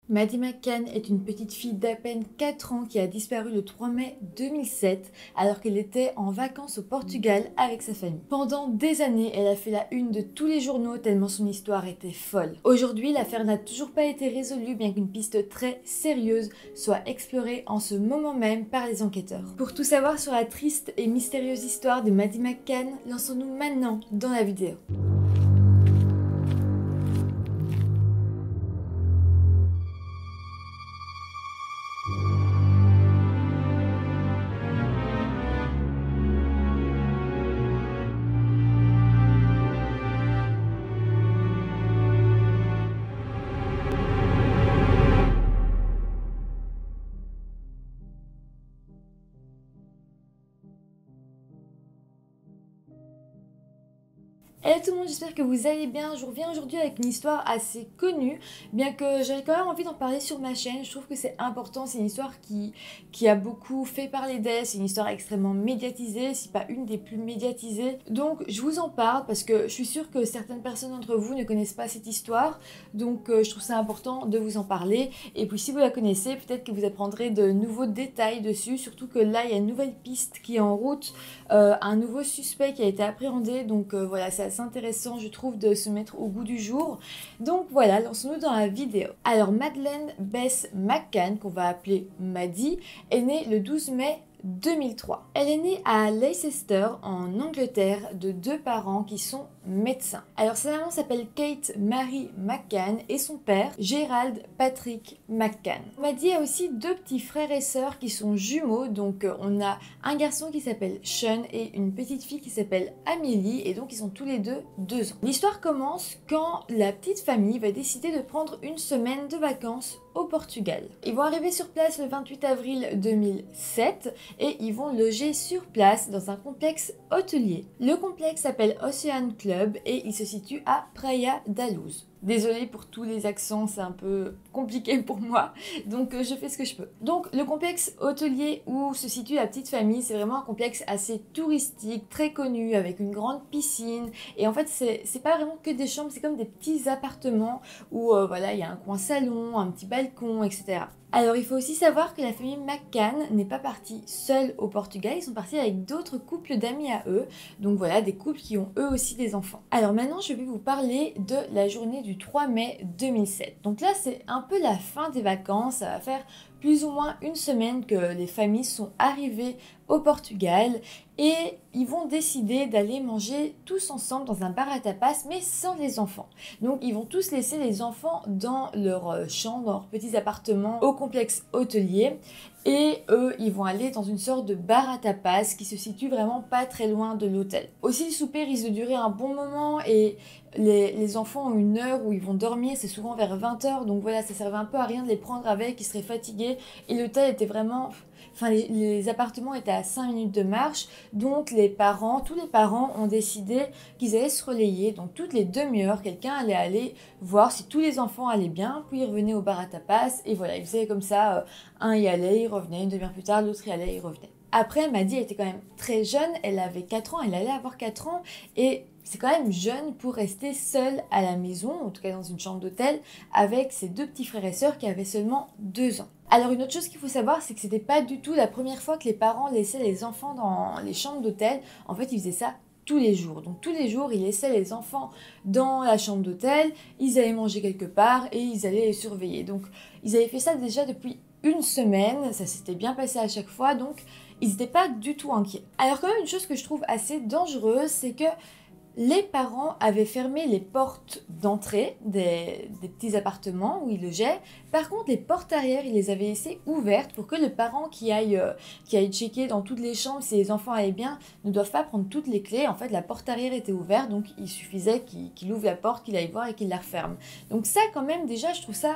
Maddie McCann est une petite fille d'à peine 4 ans qui a disparu le 3 mai 2007 alors qu'elle était en vacances au Portugal avec sa famille. Pendant des années, elle a fait la une de tous les journaux tellement son histoire était folle. Aujourd'hui, l'affaire n'a toujours pas été résolue bien qu'une piste très sérieuse soit explorée en ce moment même par les enquêteurs. Pour tout savoir sur la triste et mystérieuse histoire de Maddie McCann, lançons-nous maintenant dans la vidéo. Hello tout le monde, j'espère que vous allez bien. Je reviens aujourd'hui avec une histoire assez connue, bien que j'avais quand même envie d'en parler sur ma chaîne. Je trouve que c'est important, c'est une histoire qui a beaucoup fait parler d'elle, c'est une histoire extrêmement médiatisée, si pas une des plus médiatisées. Donc je vous en parle parce que je suis sûre que certaines personnes d'entre vous ne connaissent pas cette histoire, donc je trouve ça important de vous en parler. Et puis si vous la connaissez, peut-être que vous apprendrez de nouveaux détails dessus, surtout que là il y a une nouvelle piste qui est en route, un nouveau suspect qui a été appréhendé, donc voilà, c'est assez intéressant je trouve de se mettre au goût du jour. Donc voilà, lançons-nous dans la vidéo. Alors Madeleine Bess McCann, qu'on va appeler Maddie, est née le 12 mai 2003. Elle est née à Leicester en Angleterre de deux parents qui sont médecins. Alors sa maman s'appelle Kate Marie McCann et son père Gerald Patrick McCann. Maddie a aussi deux petits frères et sœurs qui sont jumeaux, donc on a un garçon qui s'appelle Sean et une petite fille qui s'appelle Amélie, et donc ils ont tous les deux 2 ans. L'histoire commence quand la petite famille va décider de prendre une semaine de vacances au Portugal. Ils vont arriver sur place le 28 avril 2007 et ils vont loger sur place dans un complexe hôtelier. Le complexe s'appelle Ocean Club et il se situe à Praia da Luz. Désolée pour tous les accents, c'est un peu compliqué pour moi, donc je fais ce que je peux. Donc le complexe hôtelier où se situe la petite famille, c'est vraiment un complexe assez touristique, très connu, avec une grande piscine. Et en fait, c'est pas vraiment que des chambres, c'est comme des petits appartements où voilà, il y a un coin salon, un petit balcon, etc. Alors il faut aussi savoir que la famille McCann n'est pas partie seule au Portugal, ils sont partis avec d'autres couples d'amis à eux, donc voilà, des couples qui ont eux aussi des enfants. Alors maintenant je vais vous parler de la journée du 3 mai 2007. Donc là c'est un peu la fin des vacances, ça va faire plus ou moins une semaine que les familles sont arrivées au Portugal et ils vont décider d'aller manger tous ensemble dans un bar à tapas mais sans les enfants. Donc ils vont tous laisser les enfants dans leur chambre, dans leurs petits appartements au complexe hôtelier et eux ils vont aller dans une sorte de bar à tapas qui se situe vraiment pas très loin de l'hôtel. Aussi le souper risque de durer un bon moment et les enfants ont une heure où ils vont dormir, c'est souvent vers 20h, donc voilà, ça servait un peu à rien de les prendre avec, ils seraient fatigués et l'hôtel était vraiment... Enfin, les appartements étaient à 5 minutes de marche, donc tous les parents ont décidé qu'ils allaient se relayer. Donc toutes les demi-heures, quelqu'un allait aller voir si tous les enfants allaient bien, puis ils revenaient au bar à tapas, et voilà, ils faisaient comme ça, un y allait, il revenait, une demi-heure plus tard, l'autre y allait, il revenait. Après, Maddie était quand même très jeune, elle avait 4 ans, elle allait avoir 4 ans, et c'est quand même jeune pour rester seule à la maison, en tout cas dans une chambre d'hôtel, avec ses deux petits frères et sœurs qui avaient seulement 2 ans. Alors une autre chose qu'il faut savoir, c'est que c'était pas du tout la première fois que les parents laissaient les enfants dans les chambres d'hôtel. En fait, ils faisaient ça tous les jours. Donc tous les jours, ils laissaient les enfants dans la chambre d'hôtel, ils allaient manger quelque part et ils allaient les surveiller. Donc ils avaient fait ça déjà depuis une semaine, ça s'était bien passé à chaque fois, donc ils n'étaient pas du tout inquiets. Alors quand même, une chose que je trouve assez dangereuse, c'est que les parents avaient fermé les portes d'entrée des petits appartements où ils logeaient. Par contre, les portes arrière, ils les avaient laissées ouvertes pour que le parent qui aille checker dans toutes les chambres si les enfants allaient bien ne doivent pas prendre toutes les clés. En fait, la porte arrière était ouverte, donc il suffisait qu'il ouvre la porte, qu'il aille voir et qu'il la referme. Donc ça, quand même, déjà, je trouve ça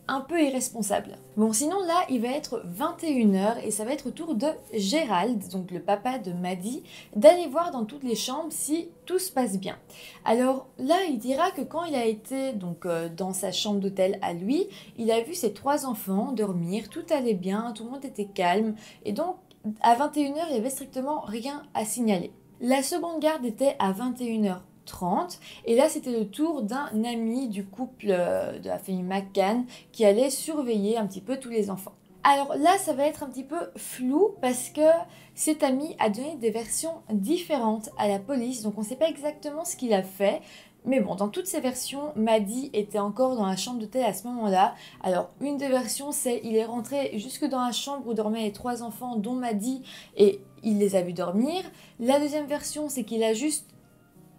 un peu irresponsable. Bon, sinon là, il va être 21h et ça va être au tour de Gerald, donc le papa de Maddie, d'aller voir dans toutes les chambres si tout se passe bien. Alors là, il dira que quand il a été donc dans sa chambre d'hôtel à lui, il a vu ses 3 enfants dormir, tout allait bien, tout le monde était calme et donc à 21h, il n'y avait strictement rien à signaler. La seconde garde était à 21h 30. Et là, c'était le tour d'un ami du couple de la famille McCann qui allait surveiller un petit peu tous les enfants. Alors là, ça va être un petit peu flou parce que cet ami a donné des versions différentes à la police, donc on ne sait pas exactement ce qu'il a fait. Mais bon, dans toutes ces versions, Maddie était encore dans la chambre d'hôtel à ce moment-là. Alors, une des versions, c'est il est rentré jusque dans la chambre où dormaient les 3 enfants, dont Maddie, et il les a vus dormir. La deuxième version, c'est qu'il a juste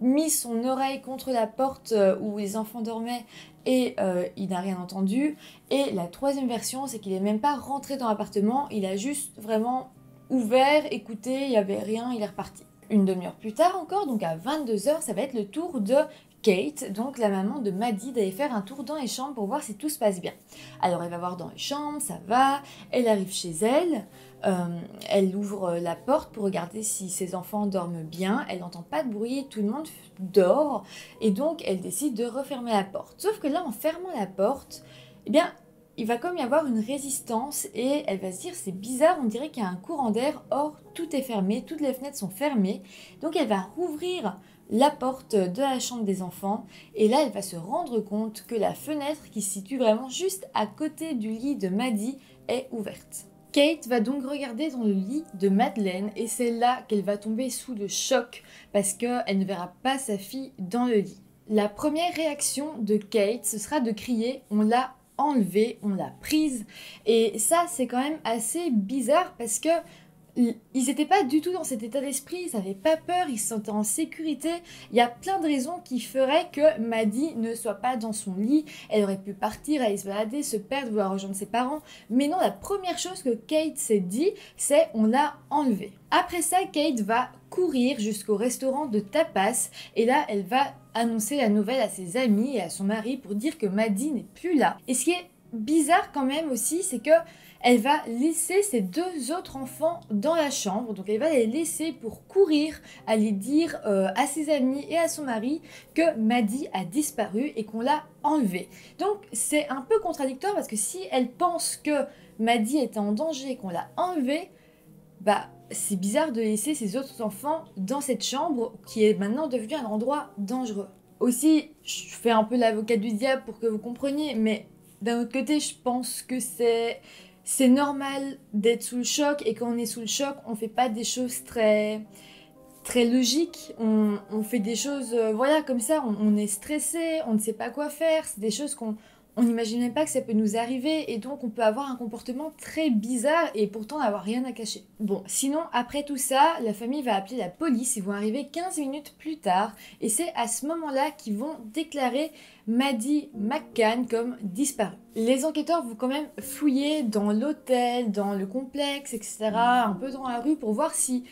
mis son oreille contre la porte où les enfants dormaient et il n'a rien entendu. Et la troisième version, c'est qu'il n'est même pas rentré dans l'appartement, il a juste vraiment ouvert, écouté, il n'y avait rien, il est reparti. Une demi-heure plus tard encore, donc à 22h, ça va être le tour de Kate, donc la maman de Maddie, d'aller faire un tour dans les chambres pour voir si tout se passe bien. Alors elle va voir dans les chambres, ça va, elle arrive chez elle, elle ouvre la porte pour regarder si ses enfants dorment bien, elle n'entend pas de bruit, tout le monde dort, et donc elle décide de refermer la porte. Sauf que là, en fermant la porte, eh bien, il va comme y avoir une résistance et elle va se dire c'est bizarre, on dirait qu'il y a un courant d'air, or tout est fermé, toutes les fenêtres sont fermées. Donc elle va rouvrir la porte de la chambre des enfants et là elle va se rendre compte que la fenêtre qui se situe vraiment juste à côté du lit de Maddie est ouverte. Kate va donc regarder dans le lit de Madeleine et c'est là qu'elle va tomber sous le choc parce qu'elle ne verra pas sa fille dans le lit. La première réaction de Kate, ce sera de crier « on l'a enlevée, on l'a prise ». Et ça, c'est quand même assez bizarre parce que ils n'étaient pas du tout dans cet état d'esprit, ils n'avaient pas peur, ils se sentaient en sécurité. Il y a plein de raisons qui feraient que Maddie ne soit pas dans son lit. Elle aurait pu partir, aller se balader, se perdre, vouloir rejoindre ses parents. Mais non, la première chose que Kate s'est dit, c'est on l'a enlevée. Après ça, Kate va courir jusqu'au restaurant de tapas et là, elle va annoncer la nouvelle à ses amis et à son mari pour dire que Maddie n'est plus là. Et ce qui est bizarre quand même aussi, c'est que elle va laisser ses 2 autres enfants dans la chambre, donc elle va les laisser pour courir, aller dire à ses amis et à son mari que Maddie a disparu et qu'on l'a enlevée. Donc c'est un peu contradictoire parce que si elle pense que Maddie était en danger et qu'on l'a enlevée, bah c'est bizarre de laisser ses autres enfants dans cette chambre qui est maintenant devenue un endroit dangereux. Aussi, je fais un peu l'avocat du diable pour que vous compreniez, mais d'un autre côté, je pense que c'est normal d'être sous le choc et quand on est sous le choc, on fait pas des choses très logiques. On fait des choses, voilà, comme ça, on est stressé, on ne sait pas quoi faire. C'est des choses qu'on n'imagine même pas que ça peut nous arriver et donc on peut avoir un comportement très bizarre et pourtant n'avoir rien à cacher. Bon, sinon, après tout ça, la famille va appeler la police. Ils vont arriver 15 minutes plus tard et c'est à ce moment-là qu'ils vont déclarer Maddie McCann comme disparue. Les enquêteurs vont quand même fouiller dans l'hôtel, dans le complexe, etc., un peu dans la rue pour voir si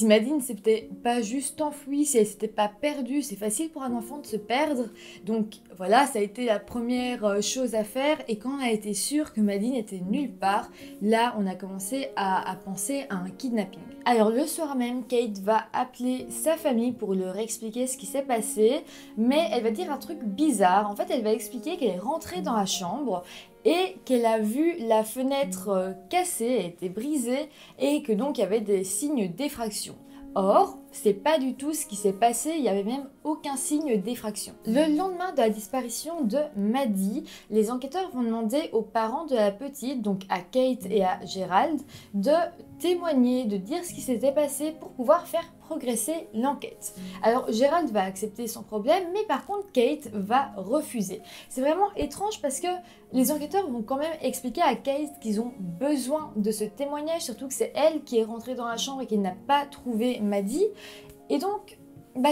Maddie ne s'était pas juste enfuie, si elle s'était pas perdue. C'est facile pour un enfant de se perdre. Donc voilà, ça a été la première chose à faire. Et quand on a été sûr que Maddie n'était nulle part, là on a commencé à penser à un kidnapping. Alors le soir même, Kate va appeler sa famille pour leur expliquer ce qui s'est passé. Mais elle va dire un truc bizarre. En fait, elle va expliquer qu'elle est rentrée dans la chambre et qu'elle a vu la fenêtre cassée, elle était brisée et que donc il y avait des signes d'effraction. Or, c'est pas du tout ce qui s'est passé, il n'y avait même aucun signe d'effraction. Le lendemain de la disparition de Maddie, les enquêteurs vont demander aux parents de la petite, donc à Kate et à Gerald, de témoigner, de dire ce qui s'était passé pour pouvoir faire progresser l'enquête. Alors Gerald va accepter son problème, mais par contre Kate va refuser. C'est vraiment étrange parce que les enquêteurs vont quand même expliquer à Kate qu'ils ont besoin de ce témoignage, surtout que c'est elle qui est rentrée dans la chambre et qui n'a pas trouvé Maddie. Et donc,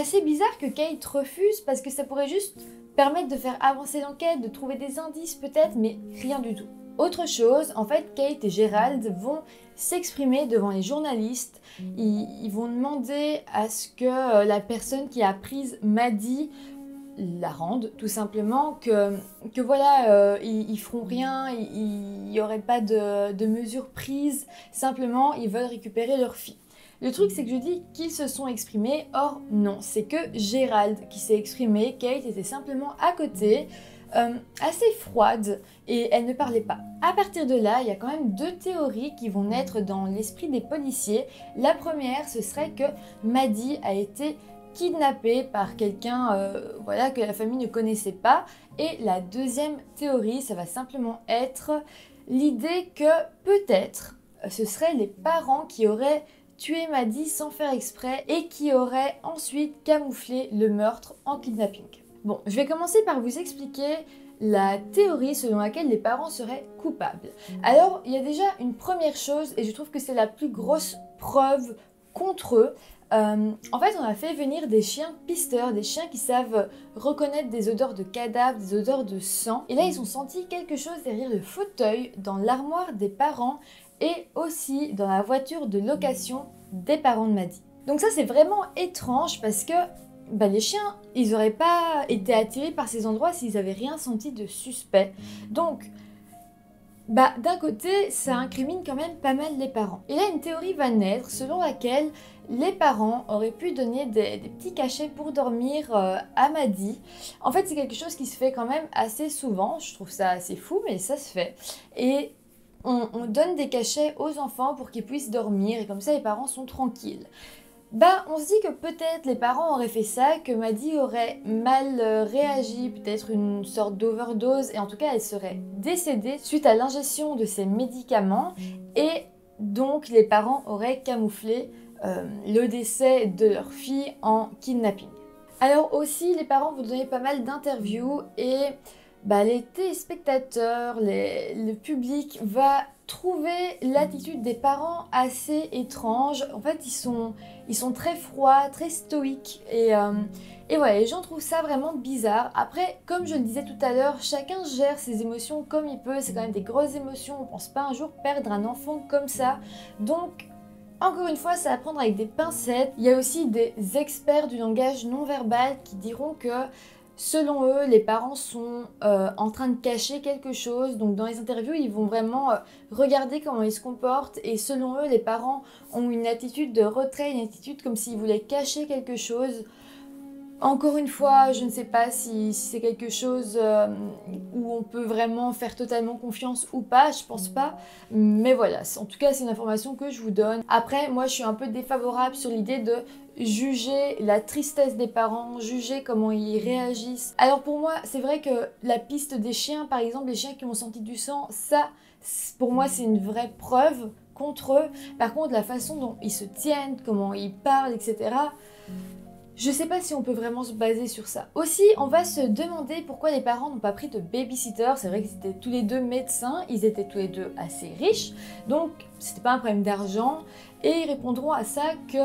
c'est bizarre que Kate refuse parce que ça pourrait juste permettre de faire avancer l'enquête, de trouver des indices peut-être, mais rien du tout. Autre chose, en fait, Kate et Gerald vont s'exprimer devant les journalistes. Ils vont demander à ce que la personne qui a prise Maddie la rende, tout simplement, que voilà, ils feront rien, il n'y aurait pas de mesures prises, simplement ils veulent récupérer leur fille. Le truc, c'est que je dis qu'ils se sont exprimés, or non, c'est que Gerald qui s'est exprimé, Kate était simplement à côté, assez froide, et elle ne parlait pas. À partir de là, il y a quand même 2 théories qui vont naître dans l'esprit des policiers. La première, ce serait que Maddie a été kidnappée par quelqu'un voilà, que la famille ne connaissait pas. Et la deuxième théorie, ça va simplement être l'idée que peut-être ce seraient les parents qui auraient tué Maddie sans faire exprès et qui auraient ensuite camouflé le meurtre en kidnapping. Bon, je vais commencer par vous expliquer la théorie selon laquelle les parents seraient coupables. Alors, il y a déjà une première chose, et je trouve que c'est la plus grosse preuve contre eux. En fait, on a fait venir des chiens pisteurs, des chiens qui savent reconnaître des odeurs de cadavres, des odeurs de sang. Et là, ils ont senti quelque chose derrière le fauteuil, dans l'armoire des parents et aussi dans la voiture de location des parents de Maddie. Donc ça, c'est vraiment étrange parce que les chiens, ils n'auraient pas été attirés par ces endroits s'ils n'avaient rien senti de suspect. Donc, d'un côté, ça incrimine quand même pas mal les parents. Et là, une théorie va naître selon laquelle les parents auraient pu donner des petits cachets pour dormir à Maddie. En fait, c'est quelque chose qui se fait quand même assez souvent. Je trouve ça assez fou, mais ça se fait. Et on donne des cachets aux enfants pour qu'ils puissent dormir. Et comme ça, les parents sont tranquilles. On se dit que peut-être les parents auraient fait ça, que Maddie aurait mal réagi, peut-être une sorte d'overdose, et en tout cas elle serait décédée suite à l'ingestion de ces médicaments, et donc les parents auraient camouflé le décès de leur fille en kidnapping. Alors aussi, les parents vont donner pas mal d'interviews, et les téléspectateurs, le public va trouver l'attitude des parents assez étrange. En fait, ils sont très froids, très stoïques. Et voilà, les gens trouvent ça vraiment bizarre. Après, comme je le disais tout à l'heure, chacun gère ses émotions comme il peut. C'est quand même des grosses émotions. On pense pas un jour perdre un enfant comme ça. Donc, encore une fois, ça à prendre avec des pincettes. Il y a aussi des experts du langage non verbal qui diront que selon eux, les parents sont en train de cacher quelque chose. Donc dans les interviews, ils vont vraiment regarder comment ils se comportent. Et selon eux, les parents ont une attitude de retrait, une attitude comme s'ils voulaient cacher quelque chose. Encore une fois, je ne sais pas si c'est quelque chose où on peut vraiment faire totalement confiance ou pas, je pense pas. Mais voilà, en tout cas, c'est une information que je vous donne. Après, moi, je suis un peu défavorable sur l'idée de juger la tristesse des parents, juger comment ils réagissent. Alors pour moi, c'est vrai que la piste des chiens, par exemple, les chiens qui ont senti du sang, ça, pour moi, c'est une vraie preuve contre eux. Par contre, la façon dont ils se tiennent, comment ils parlent, etc., je sais pas si on peut vraiment se baser sur ça. Aussi, on va se demander pourquoi les parents n'ont pas pris de babysitter. C'est vrai qu'ils étaient tous les deux médecins, ils étaient tous les deux assez riches, donc c'était pas un problème d'argent. Et ils répondront à ça que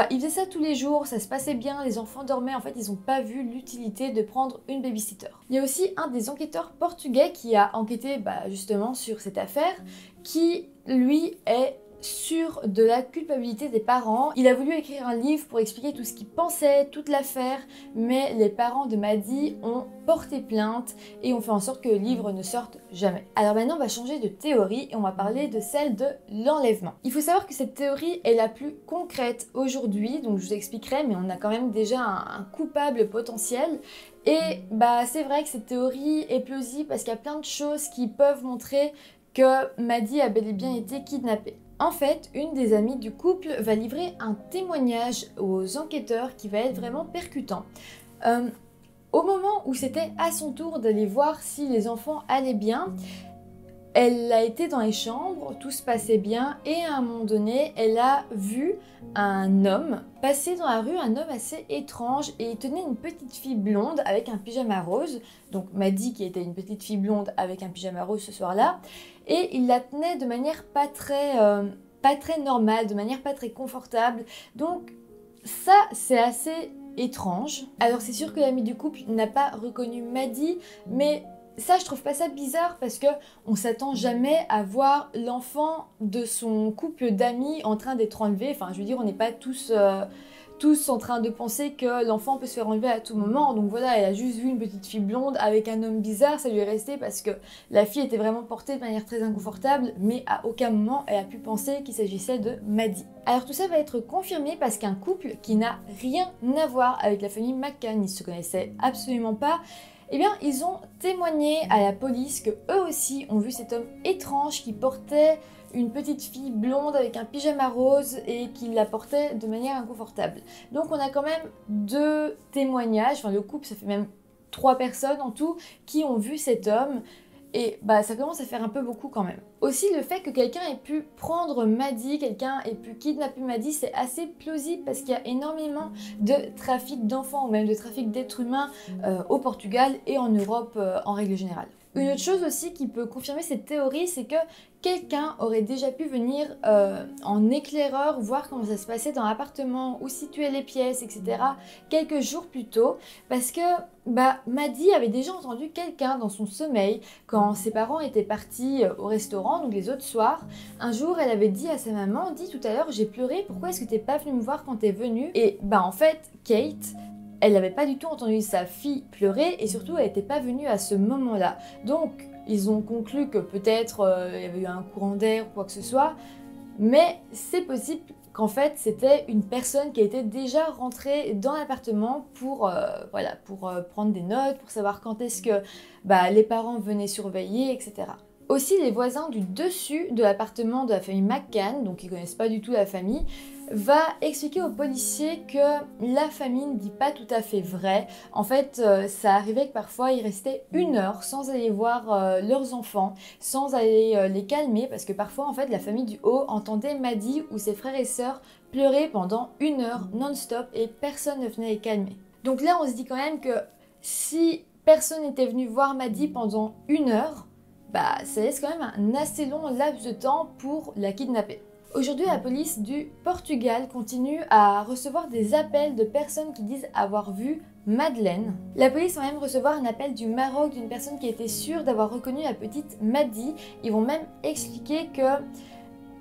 ils faisaient ça tous les jours, ça se passait bien, les enfants dormaient, en fait ils n'ont pas vu l'utilité de prendre une babysitter. Il y a aussi un des enquêteurs portugais qui a enquêté justement sur cette affaire, qui lui est sûr de la culpabilité des parents. Il a voulu écrire un livre pour expliquer tout ce qu'il pensait, toute l'affaire, mais les parents de Maddie ont porté plainte et ont fait en sorte que le livre ne sorte jamais. Alors maintenant on va changer de théorie et on va parler de celle de l'enlèvement. Il faut savoir que cette théorie est la plus concrète aujourd'hui, donc je vous expliquerai, mais on a quand même déjà un coupable potentiel. Et c'est vrai que cette théorie est plausible parce qu'il y a plein de choses qui peuvent montrer que Maddie a bel et bien été kidnappée. En fait, une des amies du couple va livrer un témoignage aux enquêteurs qui va être vraiment percutant. Au moment où c'était à son tour d'aller voir si les enfants allaient bien, elle a été dans les chambres, tout se passait bien, et à un moment donné, elle a vu un homme passer dans la rue, un homme assez étrange, et il tenait une petite fille blonde avec un pyjama rose. Donc Maddie qui était une petite fille blonde avec un pyjama rose ce soir-là, et il la tenait de manière pas très normale, de manière pas très confortable. Donc ça, c'est assez étrange. Alors c'est sûr que l'ami du couple n'a pas reconnu Maddie, mais ça, je trouve pas ça bizarre parce que on s'attend jamais à voir l'enfant de son couple d'amis en train d'être enlevé. Enfin, je veux dire, on n'est pas tous en train de penser que l'enfant peut se faire enlever à tout moment. Donc voilà, elle a juste vu une petite fille blonde avec un homme bizarre, ça lui est resté parce que la fille était vraiment portée de manière très inconfortable, mais à aucun moment elle a pu penser qu'il s'agissait de Maddie. Alors tout ça va être confirmé parce qu'un couple qui n'a rien à voir avec la famille McCann, ils se connaissaient absolument pas, Eh bien, ils ont témoigné à la police que eux aussi ont vu cet homme étrange qui portait une petite fille blonde avec un pyjama rose et qui la portait de manière inconfortable. Donc on a quand même 2 témoignages, enfin le couple, ça fait même 3 personnes en tout qui ont vu cet homme. Et bah ça commence à faire un peu beaucoup quand même. Aussi le fait que quelqu'un ait pu prendre Maddie, quelqu'un ait pu kidnapper Maddie, c'est assez plausible parce qu'il y a énormément de trafic d'enfants ou même de trafic d'êtres humains au Portugal et en Europe en règle générale. Une autre chose aussi qui peut confirmer cette théorie, c'est que quelqu'un aurait déjà pu venir en éclaireur voir comment ça se passait dans l'appartement, où situaient les pièces, etc. quelques jours plus tôt, parce que Maddie avait déjà entendu quelqu'un dans son sommeil quand ses parents étaient partis au restaurant, donc les autres soirs. Un jour, elle avait dit à sa maman, « Dis tout à l'heure, j'ai pleuré, pourquoi est-ce que t'es pas venue me voir quand t'es venue ?» Et en fait, Kate, elle n'avait pas du tout entendu sa fille pleurer et surtout elle n'était pas venue à ce moment-là. Donc ils ont conclu que peut-être il y avait eu un courant d'air ou quoi que ce soit, mais c'est possible qu'en fait c'était une personne qui était déjà rentrée dans l'appartement pour prendre des notes, pour savoir quand est-ce que les parents venaient surveiller, etc. Aussi, les voisins du dessus de l'appartement de la famille McCann, donc ils connaissent pas du tout la famille, va expliquer aux policiers que la famille ne dit pas tout à fait vrai. En fait, ça arrivait que parfois ils restaient 1 heure sans aller voir leurs enfants, sans aller les calmer, parce que parfois en fait la famille du haut entendait Maddie ou ses frères et sœurs pleurer pendant 1 heure non-stop et personne ne venait les calmer. Donc là on se dit quand même que si personne n'était venu voir Maddie pendant 1 heure, ça laisse quand même un assez long laps de temps pour la kidnapper. Aujourd'hui, la police du Portugal continue à recevoir des appels de personnes qui disent avoir vu Madeleine. La police va même recevoir un appel du Maroc d'une personne qui était sûre d'avoir reconnu la petite Maddie. Ils vont même expliquer que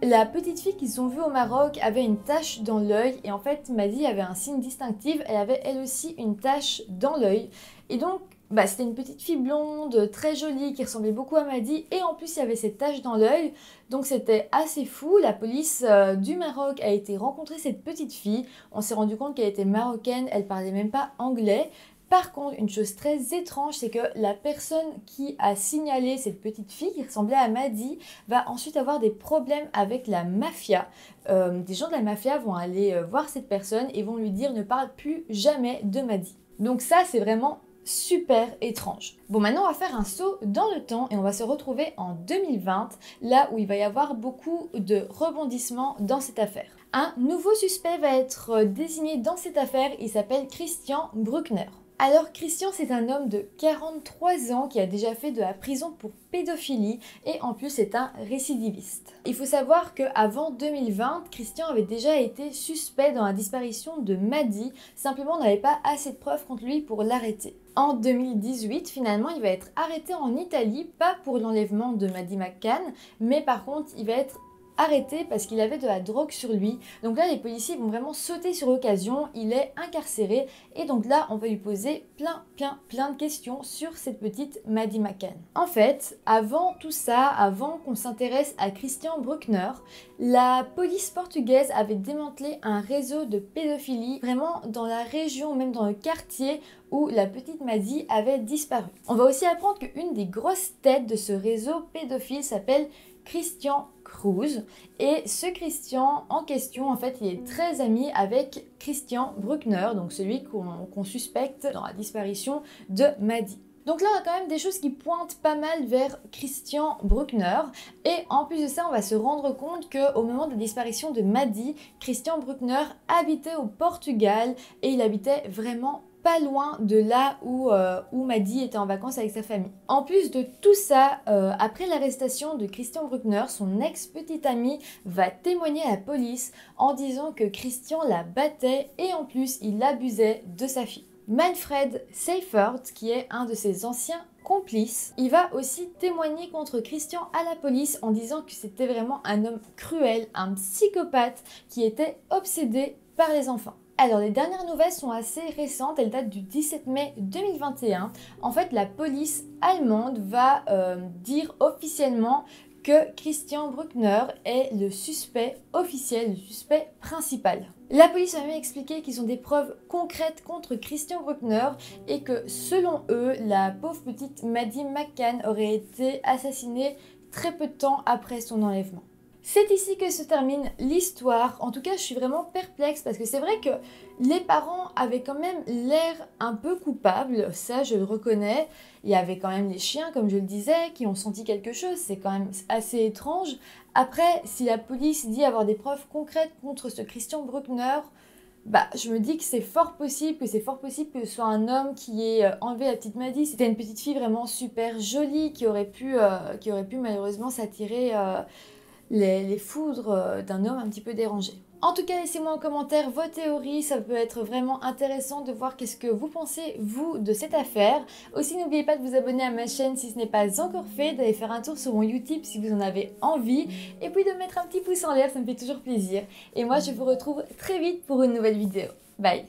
la petite fille qu'ils ont vue au Maroc avait une tache dans l'œil et en fait Maddie avait un signe distinctif, elle avait elle aussi une tache dans l'œil. Et donc c'était une petite fille blonde, très jolie, qui ressemblait beaucoup à Maddie, et en plus il y avait cette tache dans l'œil, donc c'était assez fou. La police du Maroc a été rencontrer cette petite fille, on s'est rendu compte qu'elle était marocaine, elle parlait même pas anglais. Par contre, une chose très étrange, c'est que la personne qui a signalé cette petite fille qui ressemblait à Maddie va ensuite avoir des problèmes avec la mafia. Des gens de la mafia vont aller voir cette personne et vont lui dire ne parle plus jamais de Maddie. Donc ça, c'est vraiment super étrange. Bon, maintenant on va faire un saut dans le temps et on va se retrouver en 2020, là où il va y avoir beaucoup de rebondissements dans cette affaire. Un nouveau suspect va être désigné dans cette affaire, il s'appelle Christian Bruckner. Alors Christian, c'est un homme de 43 ans qui a déjà fait de la prison pour pédophilie et en plus c'est un récidiviste. Il faut savoir qu'avant 2020, Christian avait déjà été suspect dans la disparition de Maddie, simplement on n'avait pas assez de preuves contre lui pour l'arrêter. En 2018, finalement, il va être arrêté en Italie, pas pour l'enlèvement de Maddie McCann, mais par contre, il va être arrêté parce qu'il avait de la drogue sur lui. Donc là, les policiers vont vraiment sauter sur l'occasion, il est incarcéré et donc là, on va lui poser plein de questions sur cette petite Maddie McCann. En fait, avant tout ça, avant qu'on s'intéresse à Christian Bruckner, la police portugaise avait démantelé un réseau de pédophilie vraiment dans la région, même dans le quartier où la petite Maddie avait disparu. On va aussi apprendre qu'une des grosses têtes de ce réseau pédophile s'appelle Christian Cruz et ce Christian en question en fait il est très ami avec Christian Bruckner, donc celui qu'on suspecte dans la disparition de Maddie. Donc là on a quand même des choses qui pointent pas mal vers Christian Bruckner et en plus de ça on va se rendre compte qu'au moment de la disparition de Maddie, Christian Bruckner habitait au Portugal et il habitait vraiment pas loin de là où Maddie était en vacances avec sa famille. En plus de tout ça, après l'arrestation de Christian Bruckner, son ex-petite amie va témoigner à la police en disant que Christian la battait et en plus il abusait de sa fille. Manfred Seifert, qui est un de ses anciens complices, il va aussi témoigner contre Christian à la police en disant que c'était vraiment un homme cruel, un psychopathe qui était obsédé par les enfants. Alors les dernières nouvelles sont assez récentes, elles datent du 17 mai 2021. En fait, la police allemande va dire officiellement que Christian Bruckner est le suspect officiel, le suspect principal. La police a même expliqué qu'ils ont des preuves concrètes contre Christian Bruckner et que selon eux, la pauvre petite Maddie McCann aurait été assassinée très peu de temps après son enlèvement. C'est ici que se termine l'histoire. En tout cas, je suis vraiment perplexe parce que c'est vrai que les parents avaient quand même l'air un peu coupables, ça je le reconnais. Il y avait quand même les chiens, comme je le disais, qui ont senti quelque chose, c'est quand même assez étrange. Après, si la police dit avoir des preuves concrètes contre ce Christian Bruckner, bah, je me dis que c'est fort possible que ce soit un homme qui ait enlevé la petite Maddie. C'était une petite fille vraiment super jolie qui aurait pu malheureusement s'attirer les foudres d'un homme un petit peu dérangé. En tout cas, laissez-moi en commentaire vos théories, ça peut être vraiment intéressant de voir qu'est-ce que vous pensez, vous, de cette affaire. Aussi, n'oubliez pas de vous abonner à ma chaîne si ce n'est pas encore fait, d'aller faire un tour sur mon Utip si vous en avez envie, et puis de mettre un petit pouce en l'air, ça me fait toujours plaisir. Et moi, je vous retrouve très vite pour une nouvelle vidéo. Bye!